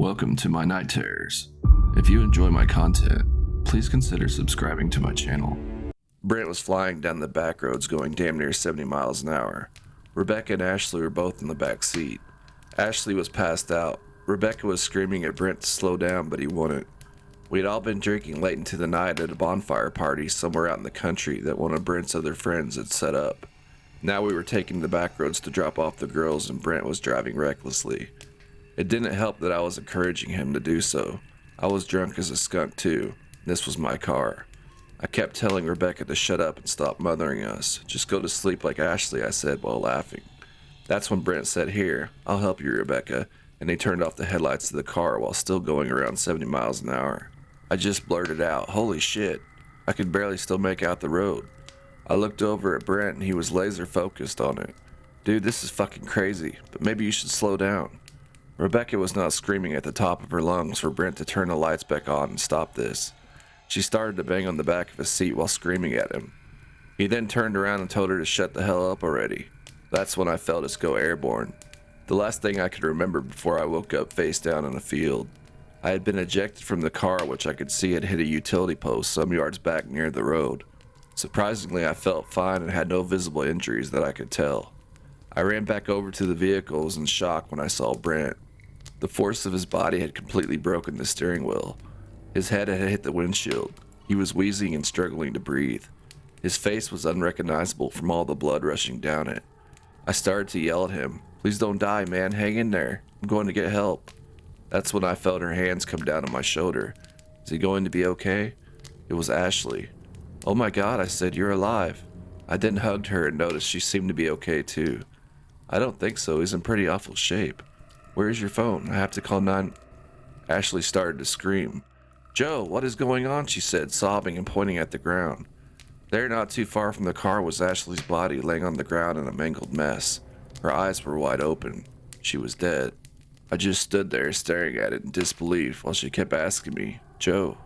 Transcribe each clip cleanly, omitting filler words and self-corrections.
Welcome to my night terrors. If you enjoy my content, please consider subscribing to my channel. Brent was flying down the back roads going damn near 70 miles an hour. Rebecca and Ashley were both in the back seat. Ashley was passed out. Rebecca was screaming at Brent to slow down, but he wouldn't. We had all been drinking late into the night at a bonfire party somewhere out in the country that one of Brent's other friends had set up. Now we were taking the back roads to drop off the girls, and Brent was driving recklessly. It didn't help that I was encouraging him to do so. I was drunk as a skunk too. This was my car. I kept telling Rebecca to shut up and stop mothering us. Just go to sleep like Ashley, I said while laughing. That's when Brent said, "Here, I'll help you, Rebecca," and he turned off the headlights of the car while still going around 70 miles an hour. I just blurted out, "Holy shit." I could barely still make out the road. I looked over at Brent and he was laser focused on it. "Dude, this is fucking crazy, but maybe you should slow down." Rebecca was not screaming at the top of her lungs for Brent to turn the lights back on and stop this. She started to bang on the back of his seat while screaming at him. He then turned around and told her to shut the hell up already. That's when I felt us go airborne. The last thing I could remember before I woke up face down in a field. I had been ejected from the car, which I could see had hit a utility post some yards back near the road. Surprisingly, I felt fine and had no visible injuries that I could tell. I ran back over to the vehicles in shock when I saw Brent. The force of his body had completely broken the steering wheel. His head had hit the windshield. He was wheezing and struggling to breathe. His face was unrecognizable from all the blood rushing down it. I started to yell at him, "Please don't die, man, hang in there. I'm going to get help." That's when I felt her hands come down on my shoulder. "Is he going to be okay?" It was Ashley. "Oh my God," I said, "you're alive." I then hugged her and noticed she seemed to be okay too. "I don't think so, he's in pretty awful shape." "Where's your phone? I have to call 9... Ashley started to scream. "Joe, what is going on?" she said, sobbing and pointing at the ground. There, not too far from the car, was Ashley's body laying on the ground in a mangled mess. Her eyes were wide open. She was dead. I just stood there staring at it in disbelief while she kept asking me, Joe,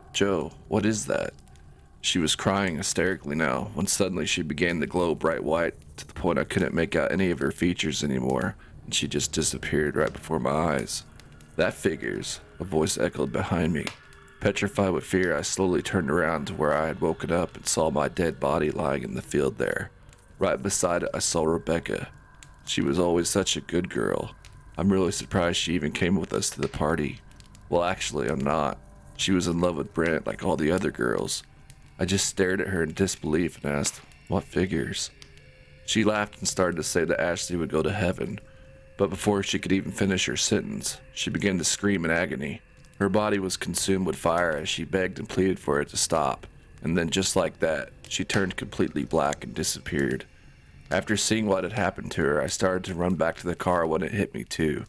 what is that?" She was crying hysterically now, when suddenly she began to glow bright white to the point I couldn't make out any of her features anymore, and she just disappeared right before my eyes. "That figures," a voice echoed behind me. Petrified with fear, I slowly turned around to where I had woken up and saw my dead body lying in the field there. Right beside it, I saw Rebecca. She was always such a good girl. I'm really surprised she even came with us to the party. Well, actually, I'm not. She was in love with Brent like all the other girls. I just stared at her in disbelief and asked, "What figures?" She laughed and started to say that Ashley would go to heaven. But before she could even finish her sentence, she began to scream in agony. Her body was consumed with fire as she begged and pleaded for it to stop, and then just like that, she turned completely black and disappeared. After seeing what had happened to her, I started to run back to the car when it hit me too.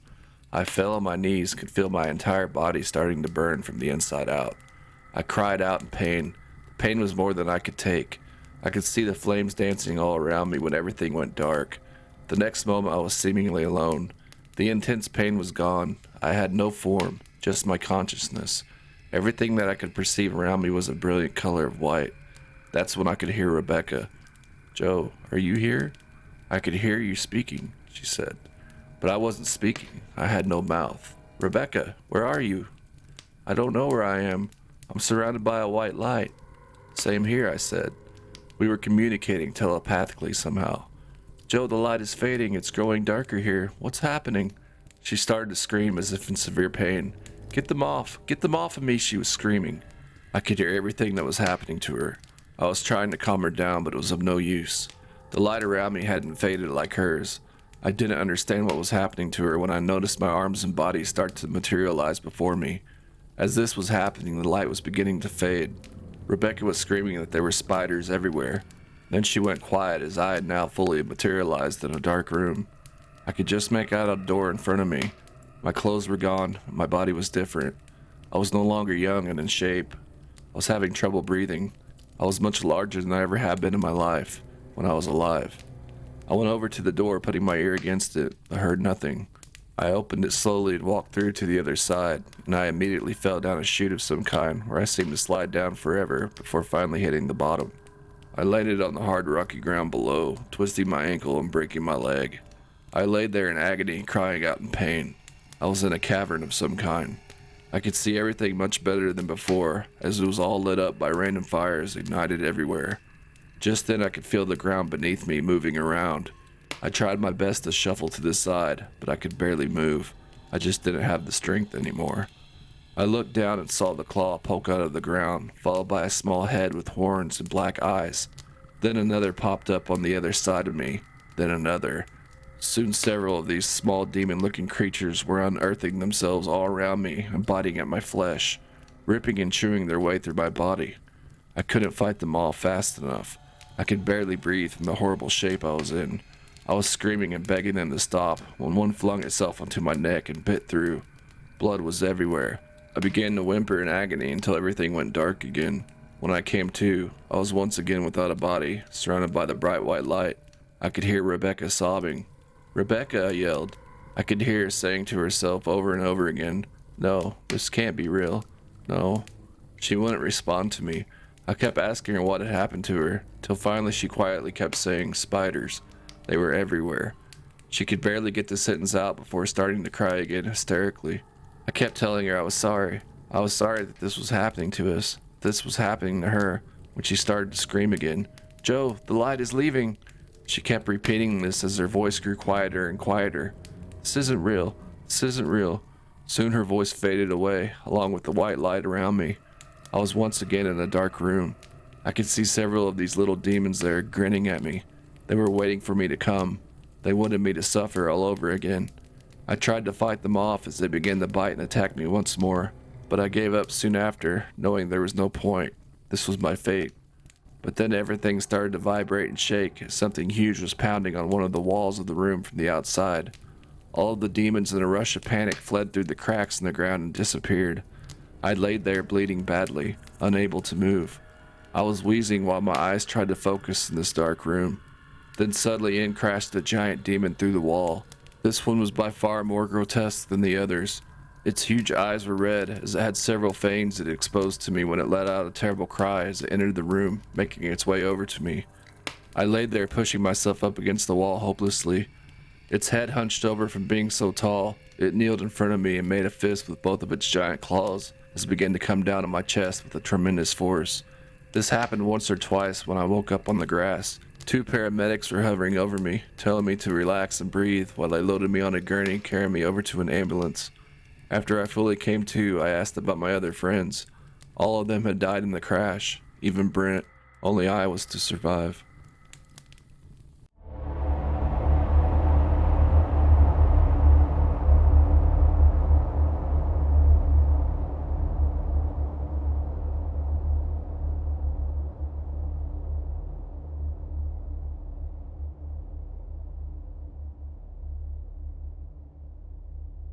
I fell on my knees and could feel my entire body starting to burn from the inside out. I cried out in pain. The pain was more than I could take. I could see the flames dancing all around me when everything went dark. The next moment I was seemingly alone. The intense pain was gone. I had no form, just my consciousness. Everything that I could perceive around me was a brilliant color of white. That's when I could hear Rebecca. "Joe, are you here?" "I could hear you speaking," she said. But I wasn't speaking. I had no mouth. "Rebecca, where are you?" "I don't know where I am. I'm surrounded by a white light." "Same here," I said. We were communicating telepathically somehow. "Joe, the light is fading. It's growing darker here. What's happening?" She started to scream as if in severe pain. Get them off of me," she was screaming. I could hear everything that was happening to her. I was trying to calm her down, but it was of no use. The light around me hadn't faded like hers. I didn't understand what was happening to her when I noticed my arms and body start to materialize before me. As this was happening, the light was beginning to fade. Rebecca was screaming that there were spiders everywhere. Then she went quiet as I had now fully materialized in a dark room. I could just make out a door in front of me. My clothes were gone. My body was different. I was no longer young and in shape. I was having trouble breathing. I was much larger than I ever had been in my life when I was alive. I went over to the door, putting my ear against it, but heard nothing. I opened it slowly and walked through to the other side, and I immediately fell down a chute of some kind where I seemed to slide down forever before finally hitting the bottom. I landed on the hard rocky ground below, twisting my ankle and breaking my leg. I laid there in agony, crying out in pain. I was in a cavern of some kind. I could see everything much better than before, as it was all lit up by random fires ignited everywhere. Just then I could feel the ground beneath me moving around. I tried my best to shuffle to the side, but I could barely move. I just didn't have the strength anymore. I looked down and saw the claw poke out of the ground, followed by a small head with horns and black eyes. Then another popped up on the other side of me, then another. Soon several of these small demon-looking creatures were unearthing themselves all around me and biting at my flesh, ripping and chewing their way through my body. I couldn't fight them all fast enough. I could barely breathe from the horrible shape I was in. I was screaming and begging them to stop when one flung itself onto my neck and bit through. Blood was everywhere. I began to whimper in agony until everything went dark again. When I came to, I was once again without a body, surrounded by the bright white light. I could hear Rebecca sobbing. "Rebecca," I yelled. I could hear her saying to herself over and over again, "No, this can't be real. No." She wouldn't respond to me. I kept asking her what had happened to her, till finally she quietly kept saying, "Spiders." They were everywhere. She could barely get the sentence out before starting to cry again hysterically. I kept telling her I was sorry. I was sorry that this was happening to us. This was happening to her, when she started to scream again. "Joe, the light is leaving." She kept repeating this as her voice grew quieter and quieter. "This isn't real. This isn't real." Soon her voice faded away, along with the white light around me. I was once again in a dark room. I could see several of these little demons there grinning at me. They were waiting for me to come. They wanted me to suffer all over again. I tried to fight them off as they began to bite and attack me once more, but I gave up soon after, knowing there was no point. This was my fate. But then everything started to vibrate and shake as something huge was pounding on one of the walls of the room from the outside. All of the demons in a rush of panic fled through the cracks in the ground and disappeared. I laid there bleeding badly, unable to move. I was wheezing while my eyes tried to focus in this dark room. Then suddenly in crashed the giant demon through the wall. This one was by far more grotesque than the others. Its huge eyes were red, as it had several fangs it exposed to me when it let out a terrible cry as it entered the room, making its way over to me. I laid there pushing myself up against the wall hopelessly. Its head hunched over from being so tall. It kneeled in front of me and made a fist with both of its giant claws as it began to come down on my chest with a tremendous force. This happened once or twice when I woke up on the grass. 2 paramedics were hovering over me, telling me to relax and breathe while they loaded me on a gurney carrying me over to an ambulance. After I fully came to, I asked about my other friends. All of them had died in the crash, even Brent. Only I was to survive.